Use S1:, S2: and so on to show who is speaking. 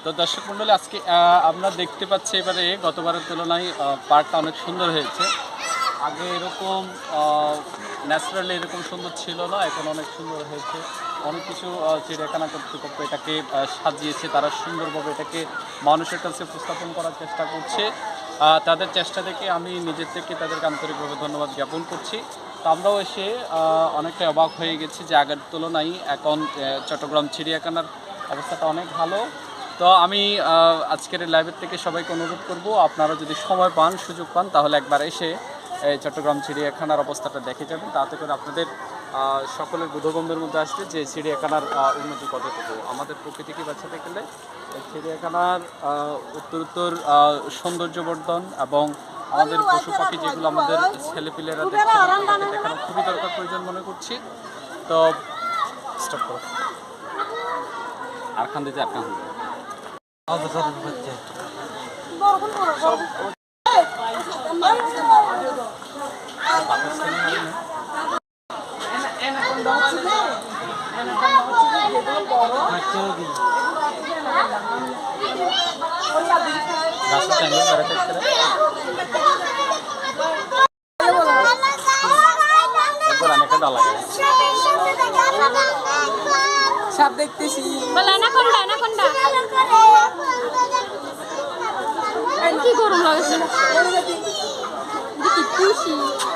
S1: তো দর্শক মণ্ডলী আজকে আমরা দেখতে পাচ্ছি এবারে গতবারের তুলনায় পার্কটা অনেক সুন্দর হয়েছে। আগে এরকম ন্যাচারালি এরকম সুন্দর ছিল না, এখন অনেক সুন্দর হয়েছে। অনেক কিছু চিড়িয়াখানা কর্তৃপক্ষ এটাকে সাজিয়েছে, তারা সুন্দরভাবে এটাকে মানুষের কাছে উপস্থাপন করার চেষ্টা করছে। তাদের চেষ্টা দেখে আমি নিজের থেকে তাদেরকে আন্তরিকভাবে ধন্যবাদ জ্ঞাপন করছি। তো আমরাও এসে অনেকটা অবাক হয়ে গেছি যে আগের তুলনায় এখন চট্টগ্রাম চিড়িয়াখানার অবস্থাটা অনেক ভালো। তো আমি আজকের লাইভের থেকে সবাইকে অনুরোধ করব, আপনারা যদি সময় পান, সুযোগ পান, তাহলে একবার এসে এই চট্টগ্রাম চিড়িয়াখানার অবস্থাটা দেখে যাবেন। তাতে করে আপনাদের সকলের বোধগম্যের মধ্যে আসবে যে চিড়িয়াখানার উন্নতি কতটুকু। আমাদের প্রকৃতিকে বাঁচাতে গেলে চিড়িয়াখানার উত্তরোত্তর সৌন্দর্যবর্ধন এবং আমাদের পশু পাখি যেগুলো আমাদের ছেলেপিলেরা দেখছে তাদেরকে দেখানো খুবই দরকার প্রয়োজন মনে করছি। তো স্টপ করো, আর খান দিতে আর খান দিতে
S2: সাপ দেখতেছি কি গরম লাগছে।